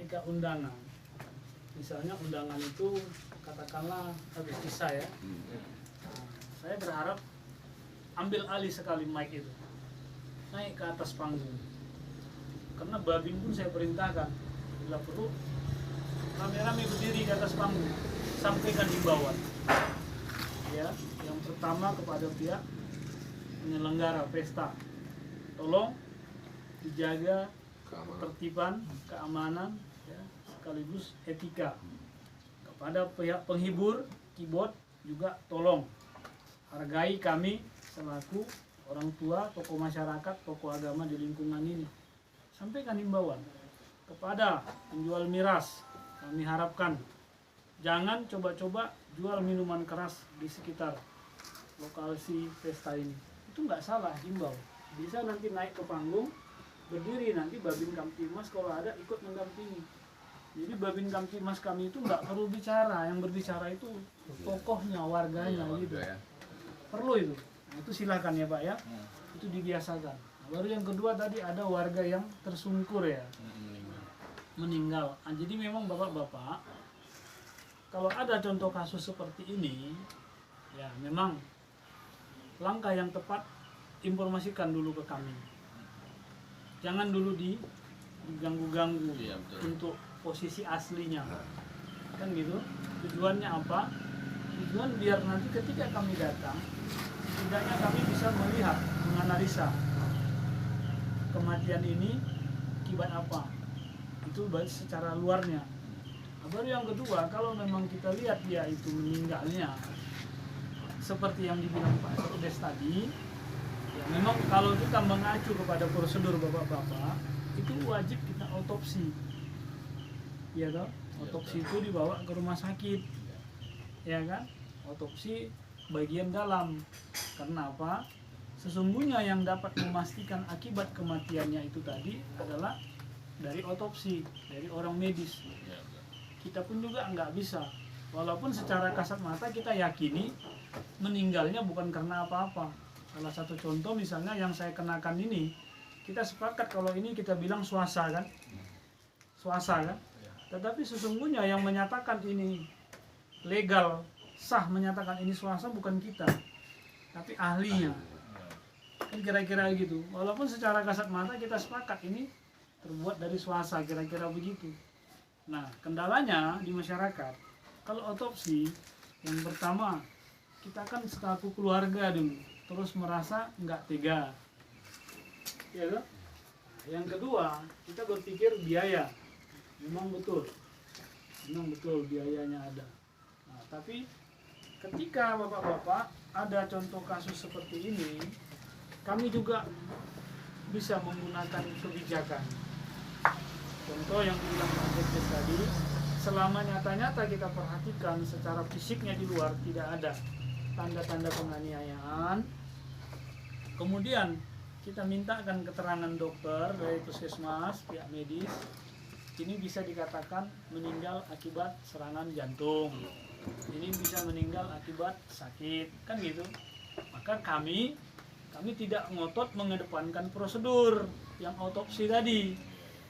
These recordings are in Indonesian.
ketika undangan, misalnya undangan itu katakanlah habis kisah ya, saya berharap ambil alih sekali mic itu, naik ke atas panggung, karena babin pun saya perintahkan bila perlu rame-rame berdiri di atas panggung, sampaikan himbauan ya. Yang pertama kepada pihak penyelenggara pesta, tolong dijaga ketertiban, keamanan ya, sekaligus etika. Kepada pihak penghibur, keyboard juga tolong hargai kami selaku orang tua, tokoh masyarakat, tokoh agama di lingkungan ini. Sampaikan himbauan kepada penjual miras, kami harapkan jangan coba-coba jual minuman keras di sekitar lokasi pesta ini. Itu nggak salah, himbau. Bisa nanti naik ke panggung, berdiri nanti Babin Kamtibmas kalau ada ikut mendampingi. Jadi Babin Kamtibmas kami itu nggak perlu bicara, yang berbicara itu tokohnya, warganya gitu. Perlu itu. Nah, itu silakan ya Pak ya. Itu dibiasakan. Nah, baru yang kedua tadi ada warga yang tersungkur ya, meninggal. Nah, jadi memang bapak-bapak, kalau ada contoh kasus seperti ini, ya memang langkah yang tepat informasikan dulu ke kami. Jangan dulu diganggu-ganggu untuk posisi aslinya. Kan gitu. Tujuannya apa? Tujuan biar nanti ketika kami datang, setidaknya kami bisa melihat, menganalisa kematian ini akibat apa. Itu baik secara luarnya. Nah, baru yang kedua, kalau memang kita lihat dia itu meninggalnya seperti yang dibilang Pak Sekdes tadi, ya memang kalau kita mengacu kepada prosedur bapak-bapak, itu wajib kita otopsi. Ya toh? Otopsi itu dibawa ke rumah sakit. Ya kan? Otopsi bagian dalam. Karena apa? Sesungguhnya yang dapat memastikan akibat kematiannya itu tadi adalah dari otopsi, dari orang medis. Kita pun juga nggak bisa, walaupun secara kasat mata kita yakini meninggalnya bukan karena apa-apa. Salah satu contoh misalnya yang saya kenakan ini, kita sepakat kalau ini kita bilang swasta kan, tetapi sesungguhnya yang menyatakan ini legal, sah menyatakan ini swasta bukan kita, tapi ahlinya. Kan kira-kira gitu. Walaupun secara kasat mata kita sepakat ini terbuat dari swasta, kira-kira begitu. Nah, kendalanya di masyarakat, kalau otopsi, yang pertama kita kan selaku keluarga dulu, terus merasa nggak tega, ya kan? Yang kedua, kita berpikir biaya, memang betul biayanya ada. Nah, tapi ketika bapak-bapak ada contoh kasus seperti ini, kami juga bisa menggunakan kebijakan. Contoh yang dibilang Pak Sekdes tadi, selama nyata-nyata kita perhatikan secara fisiknya di luar tidak ada tanda-tanda penganiayaan, kemudian kita mintakan keterangan dokter dari puskesmas, pihak medis, ini bisa dikatakan meninggal akibat serangan jantung, ini bisa meninggal akibat sakit, kan gitu. Maka kami tidak ngotot mengedepankan prosedur yang otopsi tadi.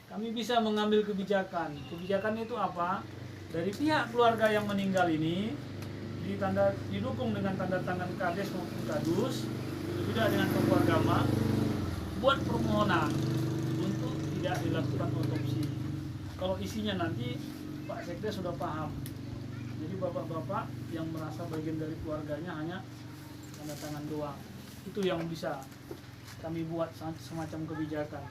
Kami bisa mengambil kebijakan. Kebijakan itu apa? Dari pihak keluarga yang meninggal ini didukung dengan tanda tangan Kades maupun Kadus, tidak dengan tokoh agama, buat permohonan untuk tidak dilakukan otopsi. Kalau isinya nanti Pak Sekdes sudah paham. Jadi bapak-bapak yang merasa bagian dari keluarganya hanya tanda tangan doang. Itu yang bisa kami buat semacam kebijakan.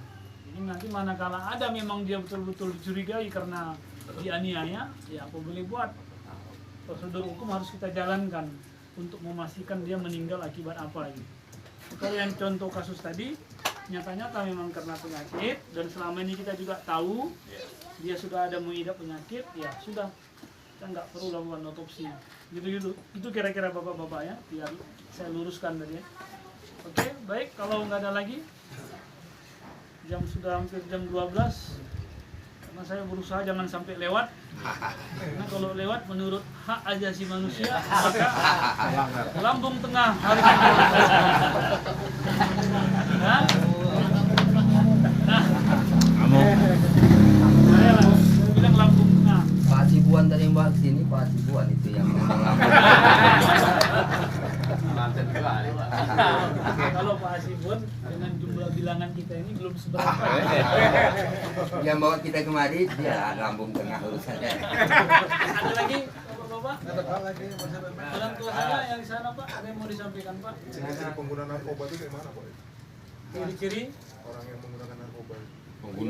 Jadi nanti manakala ada memang dia betul-betul dicurigai karena dianiaya, ya apa boleh buat. Prosedur hukum harus kita jalankan untuk memastikan dia meninggal akibat apa ini. Kalau yang contoh kasus tadi, nyata-nyata memang karena penyakit, dan selama ini kita juga tahu dia sudah ada mengidap penyakit, ya sudah, kita nggak perlu lakukan otopsi. Gitu-gitu. Itu kira-kira bapak-bapak ya, biar saya luruskan tadi ya. Oke, baik, kalau nggak ada lagi, jam sudah hampir jam 12, karena saya berusaha jangan sampai lewat, karena kalau lewat menurut hak asasi manusia maka lambung tengah harus nah, saya bilang Kalau Pak Hasibun dengan jumlah bilangan kita ini belum seberapa. Yang bawa kita kemari dia lambung tengah urusannya. Ada lagi Bapak-bapak? Orang tua saya yang di sana Pak, ada yang mau disampaikan Pak? Ciri-ciri pengguna narkoba itu kayak mana Pak? Ciri-ciri Orang yang menggunakan narkoba.